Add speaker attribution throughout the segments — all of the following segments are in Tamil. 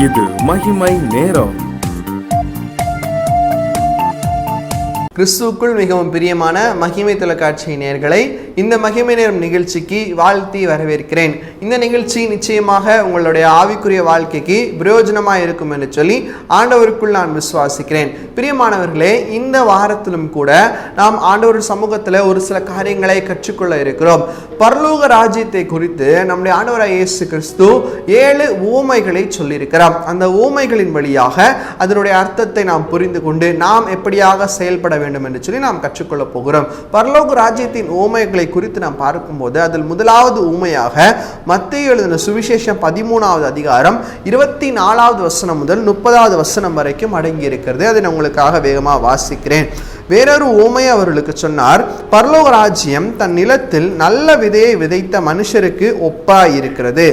Speaker 1: இது மகிமை நேரம்.
Speaker 2: கிறிஸ்துவுக்குள் மிகவும் பிரியமான மகிமை தொலைக்காட்சி நேயர்களை, இந்த மகிமை நேரம் நிகழ்ச்சிக்கு வாழ்த்தி வரவேற்கிறேன். இந்த நிகழ்ச்சி நிச்சயமாக உங்களுடைய ஆவிக்குரிய வாழ்க்கைக்கு பிரயோஜனமாக இருக்கும் என்று சொல்லி ஆண்டவருக்குள் நான் விசுவாசிக்கிறேன். பிரியமானவர்களே, இந்த வாரத்திலும் கூட நாம் ஆண்டவர் சமூகத்தில் ஒரு சில காரியங்களை கற்றுக்கொள்ள இருக்கிறோம். பரலோக ராஜ்யத்தை குறித்து நம்முடைய ஆண்டவராகிய இயேசு கிறிஸ்து 7 உவமைகளை சொல்லியிருக்கிறார். அந்த உவமைகளின் வழியாக அதனுடைய அர்த்தத்தை நாம் புரிந்து கொண்டு நாம் எப்படியாக செயல்பட வேண்டும் என்று சொல்லி நாம் கற்றுக்கொள்ள போகிறோம். பரலோக ராஜ்யத்தின் உவமைகளை குறித்து நாம் பார்க்கும்போது அதில் முதலாவது உவமையாக மத்தேயு எழுதின சுவிசேஷம் 13வது அதிகாரம் 24வது வசனம் முதல் 30வது வசனம் வரைக்கும் அடங்கி இருக்கிறது. அதை நான் உங்களுக்காக வேகமாக வாசிக்கிறேன். வேறொரு உவமையை அவர்களுக்கு சொன்னார். பரலோக ராஜ்யம் தன் நிலத்தில் நல்ல விதையை விதைத்த மனுஷருக்கு ஒப்பாய் இருக்கிறது.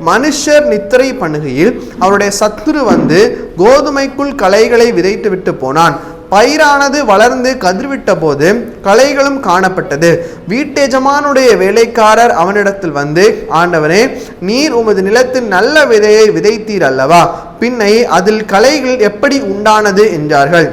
Speaker 2: மனுஷர் நித்திரை பண்ணுகையில் அவருடைய சத்துரு வந்து கோதுமைக்குள் களைகளை விதைத்து விட்டு போனான். பயிரானது வளர்ந்து கதிர்விட்ட போது களைகளும் காணப்பட்டது. வீட்டெஜமானுடைய வேலைக்காரர் அவனிடத்தில் வந்து, ஆண்டவனே, நீர் உமது நிலத்தில் நல்ல விதையை விதைத்தீர் அல்லவா? பின்னை அதில் களைகள் எப்படி உண்டானது என்றார்கள்.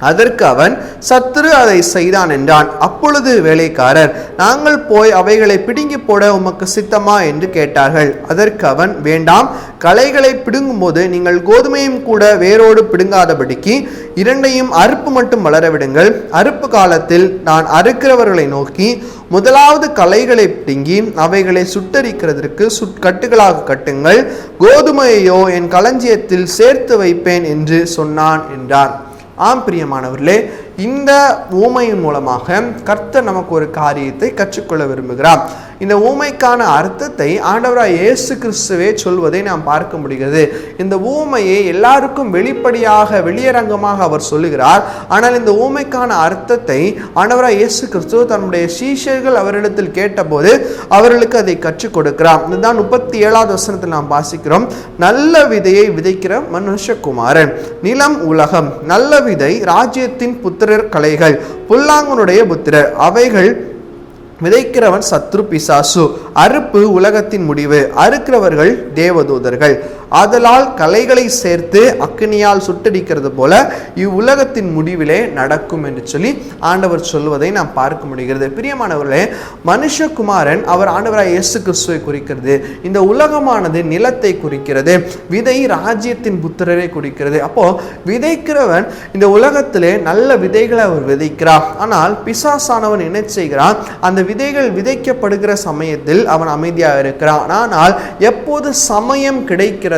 Speaker 2: அதற்கு அவன், சத்துரு அதை செய்தான் என்றான். அப்பொழுது வேலைக்காரர், நாங்கள் போய் அவைகளை பிடுங்கி போட உமக்கு சித்தமா என்று கேட்டார்கள். அதற்கு அவன், வேண்டாம், களைகளை பிடுங்கும் போது நீங்கள் கோதுமையும் கூட வேரோடு பிடுங்காதபடிக்கு இரண்டையும் அறுப்பு மட்டும் வளரவிடுங்கள். அறுப்பு காலத்தில் நான் அறுக்கிறவர்களை நோக்கி, முதலாவது களைகளை பிடுங்கி அவைகளை சுட்டரிக்கிறதற்கு கட்டுகளாக கட்டுங்கள். கோதுமையோ என் களஞ்சியத்தில் சேர்த்து வைப்பேன் என்று சொன்னான் என்றார். ஆம் பிரியமானவர்களே, இந்த ஊமையின் மூலமாக கர்த்தர் நமக்கு ஒரு காரியத்தை கற்றுக்கொள்ள விரும்புகிறார். இந்த ஊமைக்கான அர்த்தத்தை ஆண்டவராய் இயேசு கிறிஸ்துவே சொல்வதை நாம் பார்க்க முடிகிறது. இந்த ஊமையை எல்லாருக்கும் வெளியரங்கமாக அவர் சொல்லுகிறார். ஆனால் இந்த ஊமைக்கான அர்த்தத்தை ஆண்டவராய் இயேசு கிறிஸ்து தன்னுடைய சீஷர்கள் அவரிடத்தில் கேட்டபோது அவர்களுக்கு அதை கற்றுக் கொடுக்கிறார். இதுதான் 37வது வசனத்தில் நாம் வாசிக்கிறோம். நல்ல விதையை விதைக்கிற மனுஷகுமாரன், நிலம் உலகம், நல்ல விதை ராஜ்யத்தின் புத்திரர் களைகள், புல்லாங்குனுடைய புத்திரர், அவைகள் விதைக்கிறவன் சத்ரு பிசாசு, அறுப்பு உலகத்தின் முடிவு, அறுக்கிறவர்கள் தேவதூதர்கள். ஆதலால் களைகளை சேர்த்து அக்கினியால் சுட்டடிக்கிறது போல இவ்வுலகத்தின் முடிவிலே நடக்கும் என்று சொல்லி ஆண்டவர் சொல்வதை நாம் பார்க்க முடிகிறது. பிரியமானவர்களே, மனுஷகுமாரன் அவர் ஆண்டவராய் இயேசு கிறிஸ்துவை குறிக்கிறது. இந்த உலகமானது நிலத்தை குறிக்கிறது. விதை ராஜ்யத்தின் புத்திரரை குறிக்கிறது. அப்போ விதைக்கிறவன் இந்த உலகத்திலே நல்ல விதைகளை அவர் விதைக்கிறார். ஆனால் பிசாசானவன் என்ன செய்கிறான்? அந்த விதைகள் விதைக்கப்படுகிற சமயத்தில் அவன் அமைதியாக இருக்கிறான். ஆனால் எப்போது சமயம் கிடைக்கிறது,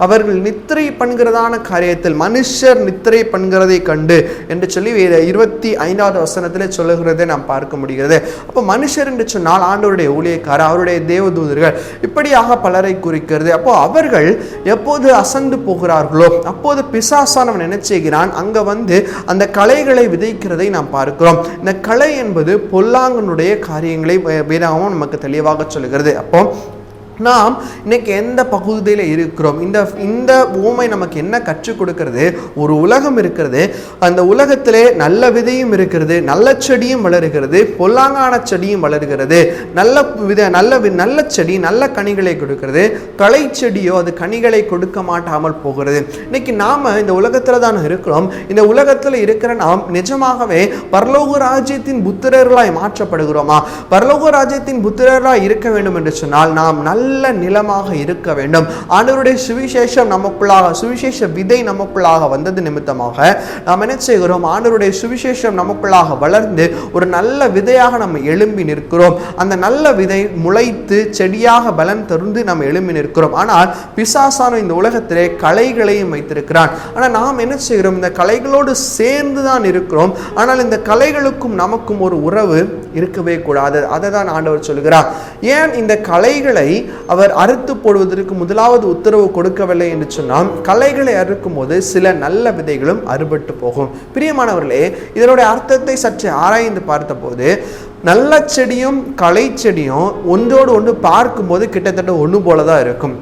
Speaker 2: அவர்கள் நித்திரை பண்ணுகிறதான காரியத்தில் மனுஷர் நித்திரை பண்ணுகிறதை கண்டு என்று சொல்லி 25வது வசனத்திலே சொல்லுகிறதை நாம் பார்க்க முடிகிறது. அப்போ மனுஷர் என்று சொன்னால் ஆண்டவருடைய ஊழியக்காரர், அவருடைய தேவதூதர்கள், இப்படியாக பலரை குறிக்கிறது. அப்போ அவர்கள் எப்போது அசந்து போகிறார்களோ அப்போது பிசாசானவன் என்ன செய்கிறான்? அங்க வந்து அந்த களைகளை விதைக்கிறதை நாம் பார்க்கிறோம். இந்த களை என்பது பொல்லாங்கனுடைய காரியங்களை வேதாகமம் நமக்கு தெளிவாக சொல்லுகிறது. அப்போ நாம் இன்னைக்கு எந்த பகுதியில் இருக்கிறோம்? இந்த ஊமை நமக்கு என்ன கற்றுக் கொடுக்கிறது? ஒரு உலகம் இருக்கிறது. அந்த உலகத்திலே நல்ல விதையும் இருக்கிறது, நல்ல செடியும் வளருகிறது, பொல்லாங்கான செடியும் வளர்கிறது. நல்ல செடி நல்ல கனிகளை கொடுக்கிறது, களை செடியோ அது கனிகளை கொடுக்க மாட்டாமல் போகிறது. இன்னைக்கு நாம இந்த உலகத்துல தான் இருக்கிறோம். இந்த உலகத்துல இருக்கிற நாம் நிஜமாகவே பரலோக ராஜ்யத்தின் புத்திரர்களாய் மாற்றப்படுகிறோமா? பரலோக ராஜ்யத்தின் புத்திரர்களாய் இருக்க வேண்டும் என்று சொன்னால் நாம் நல்ல நிலமாக இருக்க வேண்டும். ஆண்டவருடைய சுவிசேஷம் நமக்குள்ளாக, சுவிசேஷ விதை நமக்குள்ளாக வந்தது நிமித்தமாக நாம் என்ன செய்கிறோம்? ஆண்டவருடைய சுவிசேஷம் நமக்குள்ளாக வளர்ந்து ஒரு நல்ல விதையாக நம்ம எழும்பி நிற்கிறோம். அந்த நல்ல விதை முளைத்து செடியாக பலன் தருந்து நம்ம எழும்பி நிற்கிறோம். ஆனால் பிசாசான இந்த உலகத்திலே களைகளையும் வைத்திருக்கிறான். ஆனால் நாம் என்ன செய்கிறோம்? இந்த களைகளோடு சேர்ந்து தான் இருக்கிறோம். ஆனால் இந்த களைகளுக்கும் நமக்கும் ஒரு உறவு இருக்கவே கூடாது. அதை தான் ஆண்டவர் சொல்கிறார். ஏன் இந்த களைகளை அவர் அறுத்து போடுவதற்கு முதலாவது உத்தரவு கொடுக்கவில்லை என்று சொன்னால், களைகளை அறுக்கும் போது சில நல்ல விதைகளும் அறுபட்டு போகும். பிரியமானவர்களே, இதனுடைய அர்த்தத்தை சற்று ஆராய்ந்து பார்த்த போது நல்ல செடியும் களை செடியும் ஒன்றோடு ஒன்று பார்க்கும்போது கிட்டத்தட்ட ஒன்று போலதான் இருக்கும்.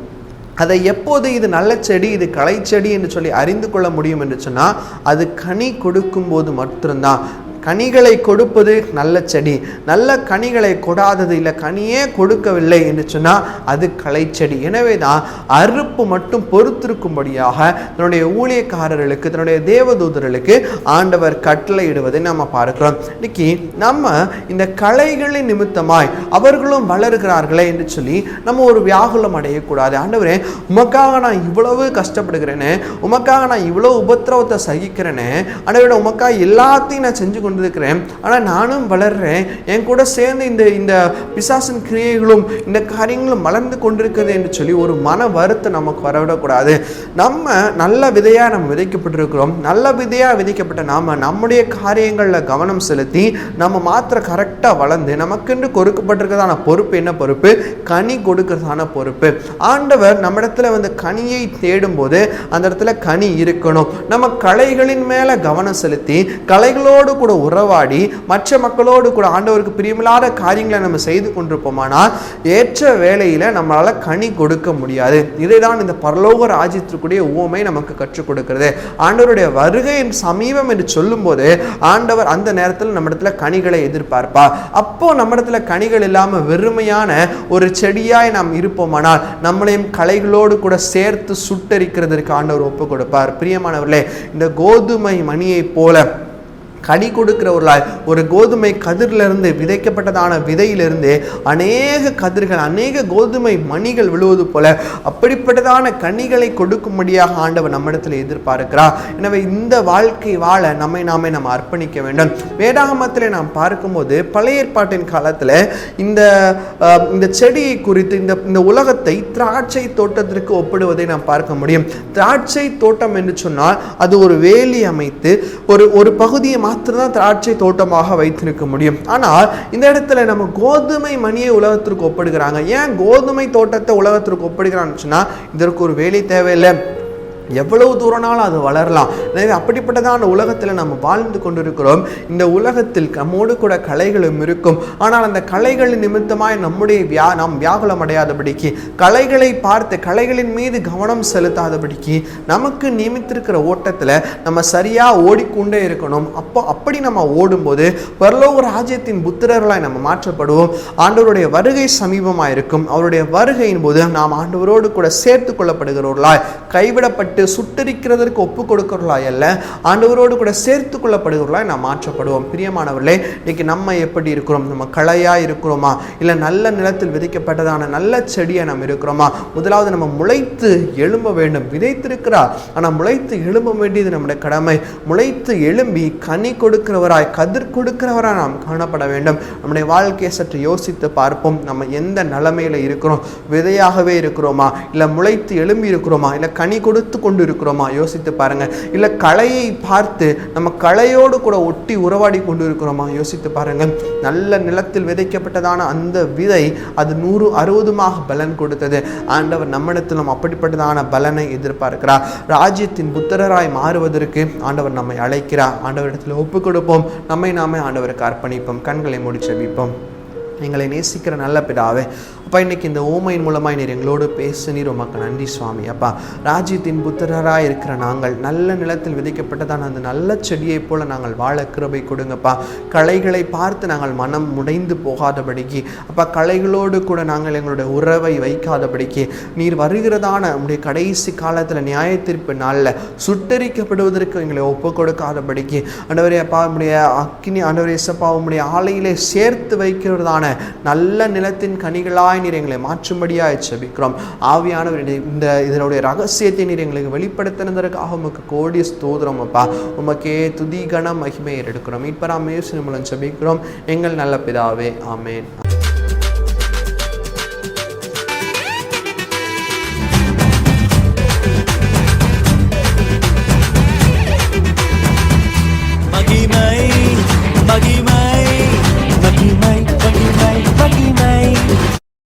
Speaker 2: அதை எப்போது இது நல்ல செடி இது களை செடி என்று சொல்லி அறிந்து கொள்ள முடியும் என்று சொன்னால், அது கனி கொடுக்கும் போது மட்டும்தான். கனிகளை கொடுப்பது நல்ல செடி, நல்ல கனிகளை கொடாதது, இல்லை கனியே கொடுக்கவில்லை என்று சொன்னால் அது களைச்செடி. எனவே தான் அறுப்பு மட்டும் பொறுத்திருக்கும்படியாக தன்னுடைய ஊழியக்காரர்களுக்கு, தன்னுடைய தேவதூதர்களுக்கு ஆண்டவர் கட்டளை இடுவதை நம்ம பார்க்கிறோம். இன்னைக்கு நம்ம இந்த களைகளின் நிமித்தமாய் அவர்களும் வளர்கிறார்களே என்று சொல்லி நம்ம ஒரு வியாகுலம் அடையக்கூடாது. ஆண்டவரே, உமக்காக நான் இவ்வளவு கஷ்டப்படுகிறேனே, உமக்காக நான் இவ்வளவு உபத்திரவத்தை சகிக்கிறேனே, ஆண்டவரே உமக்காக எல்லாத்தையும் நான் செஞ்சு கொண்டிருக்கிறேன், ஆனால் நானும் வளர்றேன், என் கூட சேர்ந்து இந்த இந்த பிசாசின் கிரியைகளும் இந்த காரியங்களும் வளர்ந்து கொண்டிருக்கிறது என்று சொல்லி ஒரு மன வருத்தம் நமக்கு வரவிடக்கூடாது. நம்ம நல்ல விதையா நம்ம விதைக்கப்பட்டிருக்கிறோம். நல்ல விதையா விதைக்கப்பட்ட நாம நம்முடைய காரியங்களில் கவனம் செலுத்தி நம்ம மாத்திர கரெக்டாக வளர்ந்து நமக்கென்று கொடுக்கப்பட்டிருக்கிறதான பொறுப்பு என்ன பொறுப்பு? கனி கொடுக்கிறதான பொறுப்பு. ஆண்டவர் நம்ம இடத்துல வந்து கனியை தேடும் போது அந்த இடத்துல கனி இருக்கணும். நம்ம களைகளின் மேல கவனம் செலுத்தி களைகளோடு கூட உறவாடி மற்ற மக்களோடு கூட ஆண்டவருக்கு பிரியமில்லாத காரியங்களை நம்ம செய்து கொண்டிருப்போமானால் ஏற்ற வேளையில நம்மளால கனி கொடுக்க முடியாது. இதைதான் இந்த பரலோக ராஜ்யத்திற்குரிய உவமை நமக்கு கற்றுக் கொடுக்கிறது. ஆண்டவருடைய வருகையின் சமீபம் என்று சொல்லும் போது ஆண்டவர் அந்த நேரத்தில் நம்ம இடத்துல கனிகளை எதிர்பார்ப்பார். அப்போ நம்ம இடத்துல கனிகள் இல்லாம வெறுமையான ஒரு செடியாய் நாம் இருப்போமானால் நம்மளையும் களைகளோடு கூட சேர்த்து சுட்டரிக்கிறதுக்கு ஆண்டவர் ஒப்பு கொடுப்பார். பிரியமானவர்களே, இந்த கோதுமை மணியை போல கனி கொடுக்கிறவர்களாய் ஒரு கோதுமை கதிரிலிருந்து விதைக்கப்பட்டதான விதையிலிருந்து அநேக கதிர்கள், அநேக கோதுமை மணிகள் விழுவது போல அப்படிப்பட்டதான கனிகளை கொடுக்கும்படியாக ஆண்டவர் நம்மிடத்தில் எதிர்பார்க்கிறார். எனவே இந்த வாழ்க்கை வாழ நாமே நம்ம அர்ப்பணிக்க வேண்டும். வேதாகமத்தில் நாம் பார்க்கும்போது பழைய ஏற்பாட்டின் காலத்தில் இந்த செடியை குறித்து இந்த உலகத்தை திராட்சை தோட்டத்திற்கு ஒப்பிடுவதை நாம் பார்க்க முடியும். திராட்சை தோட்டம் என்று சொன்னால் அது ஒரு வேலி அமைத்து ஒரு பகுதியை மாத்திரம்தான் திராட்சை தோட்டமாக வைத்திருக்க முடியும். ஆனால் இந்த இடத்துல நம்ம கோதுமை மணியை உலகத்திற்கு ஒப்பிடுகிறாங்க. ஏன் கோதுமை தோட்டத்தை உலகத்திற்கு ஒப்பிடுகிறான்னு சொன்னா இதற்கு ஒரு வேலை தேவையில்லை, எவ்வளவு தூரனாலும் அது வளரலாம். எனவே அப்படிப்பட்டதான உலகத்தில் நம்ம வாழ்ந்து கொண்டிருக்கிறோம். இந்த உலகத்தில் நம்மோடு கூட களைகளும் இருக்கும். ஆனால் அந்த களைகளின் நிமித்தமாய் நாம் வியாகுலம் அடையாதபடிக்கு, களைகளை பார்த்து களைகளின் மீது கவனம் செலுத்தாதபடிக்கு நமக்கு நியமித்திருக்கிற ஓட்டத்தில் நம்ம சரியா ஓடிக்கொண்டே இருக்கணும். அப்படி நம்ம ஓடும்போது பரலோக ராஜ்யத்தின் புத்திரர்களாய் நம்ம மாற்றப்படுவோம். ஆண்டவருடைய வருகை சமீபமாக இருக்கும். அவருடைய வருகையின் போது நாம் ஆண்டவரோடு கூட சேர்த்து கொள்ளப்படுகிறவர்களாய், கைவிடப்பட்டு சுட்டரிக்கிறதற்கு ஒப்பு கொடுக்கிறவர்களாய் அல்ல, ஆண்டவரோடு கூட சேர்த்து கொள்ளப்படுகிறவர்களாய் நாம் மாற்றப்படுவோம். பிரியமானவர்களே, இன்னைக்கு நம்ம எப்படி இருக்கிறோம்? நம்ம களையா இருக்கிறோமா, இல்லை நல்ல நிலத்தில் விதைக்கப்பட்டதான நல்ல செடியை நம்ம இருக்கிறோமா? முதலாவது நம்ம முளைத்து எழும்ப வேண்டும். விதைத்திருக்கிறார், ஆனால் முளைத்து எழும்ப வேண்டியது நம்முடைய கடமை. முளைத்து எழும்பி கனி கொடுக்கிறவராய், கதிர் கொடுக்கிறவராய் நாம் காணப்பட வேண்டும். நம்முடைய வாழ்க்கையை சற்று யோசித்து பார்ப்போம். நம்ம எந்த நிலைமையில இருக்கிறோம்? விதையாகவே இருக்கிறோமா, இல்லை முளைத்து எழும்பி இருக்கிறோமா, இல்லை கனி கொடுத்து கொண்டு இருக்கிறோமா? யோசித்து பாருங்க. இல்ல களையை பார்த்து நம்ம களையோடு கூட ஒட்டி உறவாடி கொண்டு இருக்கிறோமா? யோசித்து பாருங்க. நல்ல நிலத்தில் விதைக்கப்பட்டதான அந்த விதை அது 160 பலன் கொடுத்தது. ஆண்டவர் நம்மிடத்திலும் அப்படிப்பட்டதான பலனை எதிர்பார்க்கிறார். ராஜ்யத்தின் புத்திரராய் மாறுவதற்கு ஆண்டவர் நம்மை அழைக்கிறார். ஆண்டவரிடத்தில் ஒப்பு கொடுப்போம். நாமே ஆண்டவருக்கு அர்ப்பணிப்போம். கண்களை மூடி ஜெபிப்போம். எங்களை நேசிக்கிற நல்ல பிதாவே, அப்பா, இன்னைக்கு இந்த ஊமையின் மூலமாக நீர் எங்களோடு பேசுனீர். உமக்கு நன்றி சுவாமி. அப்பா, ராஜ்யத்தின் புத்திரராக இருக்கிற நாங்கள் நல்ல நிலத்தில் விதைக்கப்பட்டதான அந்த நல்ல செடியை போல நாங்கள் வாழ கிருபை கொடுங்கப்பா. களைகளை பார்த்து நாங்கள் மனம் முடைந்து போகாதபடிக்கு, அப்பா, களைகளோடு கூட நாங்கள் எங்களுடைய உறவை வைக்காதபடிக்கு, நீர் வருகிறதான உங்களுடைய கடைசி காலத்தில் நியாய தீர்ப்பு நாளில் சுட்டரிக்கப்படுவதற்கு எங்களை ஒப்பு கொடுக்காதபடிக்கு, ஆண்டவரே அப்பா, உங்களுடைய அக்கினி ஆண்டவரே சப்பா உங்களுடைய ஆலையிலே சேர்த்து வைக்கிறதான நல்ல நிலத்தின் கனிகளாய் நீர் எங்களை மாற்றும்படியாக ஜெபிக்கிறோம். ஆவியானவர் இதனுடைய ரகசியத்தை நீர் எங்களுக்கு வெளிப்படுத்தினதற்காக உமக்கு கோடி ஸ்தோத்திரம் அப்பா. உமக்கே துதி கன மகிமையை எடுக்கிறோம். மீட்பராம் இயேசு மூலம் ஜெபிக்கிறோம் எங்கள் நல்ல பிதாவே. ஆமென்.